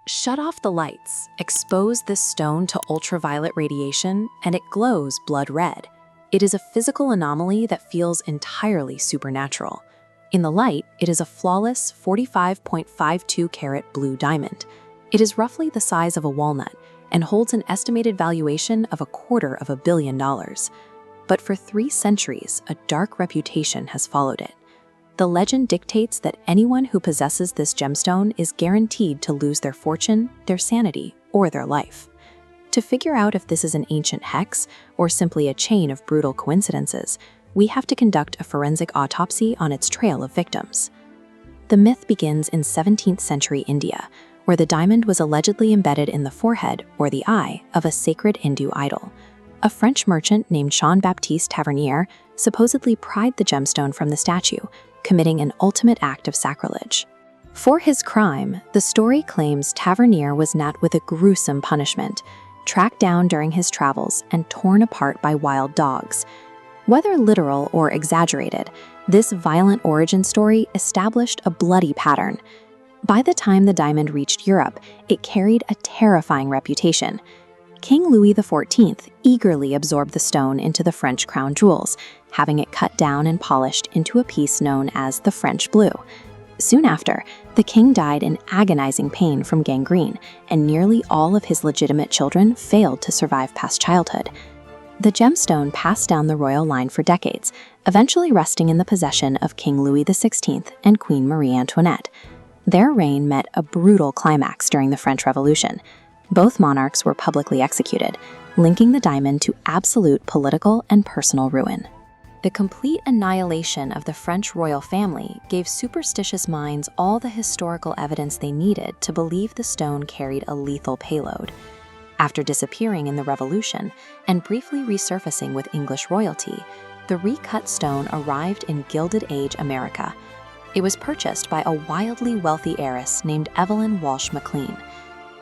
Shut off the lights, expose this stone to ultraviolet radiation, and it glows blood red. It is a physical anomaly that feels entirely supernatural. In the light, it is a flawless 45.52 carat blue diamond. It is roughly the size of a walnut and holds an estimated valuation of $250 million. But for 3 centuries, a dark reputation has followed it. The legend dictates that anyone who possesses this gemstone is guaranteed to lose their fortune, their sanity, or their life. To figure out if this is an ancient hex or simply a chain of brutal coincidences, we have to conduct a forensic autopsy on its trail of victims. The myth begins in 17th century India, where the diamond was allegedly embedded in the forehead or the eye of a sacred Hindu idol. A French merchant named Jean-Baptiste Tavernier supposedly pried the gemstone from the statue, committing an ultimate act of sacrilege. For his crime, the story claims Tavernier was met with a gruesome punishment, tracked down during his travels and torn apart by wild dogs. Whether literal or exaggerated, this violent origin story established a bloody pattern. By the time the diamond reached Europe, it carried a terrifying reputation. King Louis XIV eagerly absorbed the stone into the French crown jewels, having it cut down and polished into a piece known as the French blue. Soon after, the king died in agonizing pain from gangrene, and nearly all of his legitimate children failed to survive past childhood. The gemstone passed down the royal line for decades, eventually resting in the possession of King Louis XVI and Queen Marie Antoinette. Their reign met a brutal climax during the French Revolution. Both monarchs were publicly executed, linking the diamond to absolute political and personal ruin. The complete annihilation of the French royal family gave superstitious minds all the historical evidence they needed to believe the stone carried a lethal payload. After disappearing in the Revolution and briefly resurfacing with English royalty, the recut stone arrived in Gilded Age America. It was purchased by a wildly wealthy heiress named Evelyn Walsh McLean.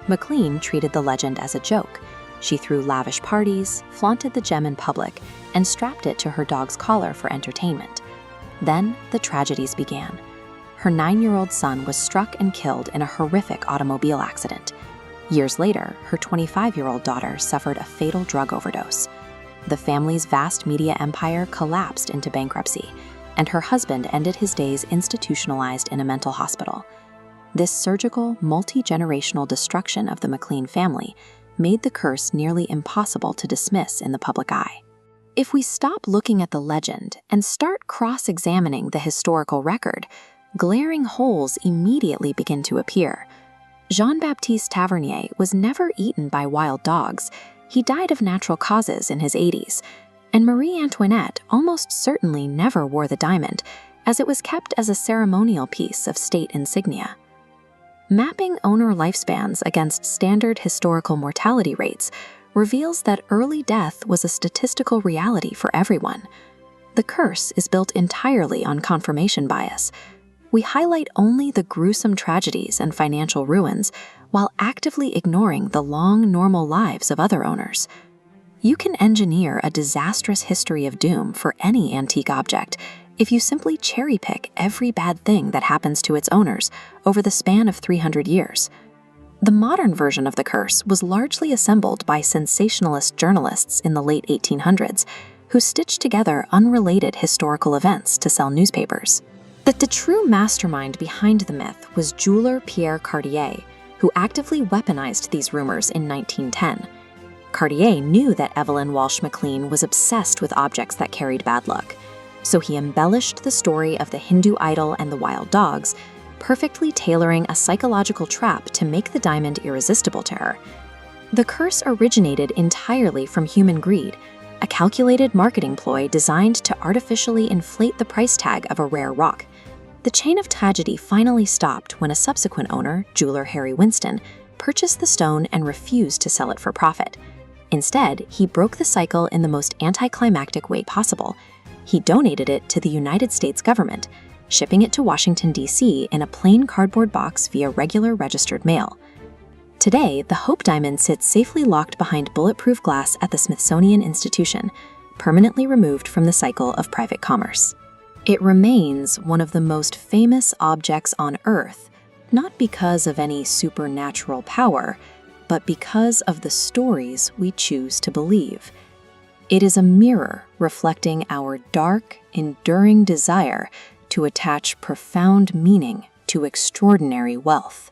McLean treated the legend as a joke. She threw lavish parties, flaunted the gem in public, and strapped it to her dog's collar for entertainment. Then the tragedies began. Her 9-year-old son was struck and killed in a horrific automobile accident. Years later, her 25-year-old daughter suffered a fatal drug overdose. The family's vast media empire collapsed into bankruptcy, and her husband ended his days institutionalized in a mental hospital. This surgical, multi-generational destruction of the McLean family made the curse nearly impossible to dismiss in the public eye. If we stop looking at the legend and start cross-examining the historical record, glaring holes immediately begin to appear. Jean-Baptiste Tavernier was never eaten by wild dogs. He died of natural causes in his 80s. And Marie Antoinette almost certainly never wore the diamond, as it was kept as a ceremonial piece of state insignia. Mapping owner lifespans against standard historical mortality rates reveals that early death was a statistical reality for everyone. The curse is built entirely on confirmation bias. We highlight only the gruesome tragedies and financial ruins, while actively ignoring the long, normal lives of other owners. You can engineer a disastrous history of doom for any antique object if you simply cherry-pick every bad thing that happens to its owners over the span of 300 years. The modern version of the curse was largely assembled by sensationalist journalists in the late 1800s, who stitched together unrelated historical events to sell newspapers. But the true mastermind behind the myth was jeweler Pierre Cartier, who actively weaponized these rumors in 1910. Cartier knew that Evelyn Walsh McLean was obsessed with objects that carried bad luck, so he embellished the story of the Hindu idol and the wild dogs, perfectly tailoring a psychological trap to make the diamond irresistible to her. The curse originated entirely from human greed, a calculated marketing ploy designed to artificially inflate the price tag of a rare rock. The chain of tragedy finally stopped when a subsequent owner, jeweler Harry Winston, purchased the stone and refused to sell it for profit. Instead, he broke the cycle in the most anticlimactic way possible. He donated it to the United States government, shipping it to Washington, D.C. in a plain cardboard box via regular registered mail. Today, the Hope Diamond sits safely locked behind bulletproof glass at the Smithsonian Institution, permanently removed from the cycle of private commerce. It remains one of the most famous objects on Earth, not because of any supernatural power, but because of the stories we choose to believe. It is a mirror reflecting our dark, enduring desire to attach profound meaning to extraordinary wealth.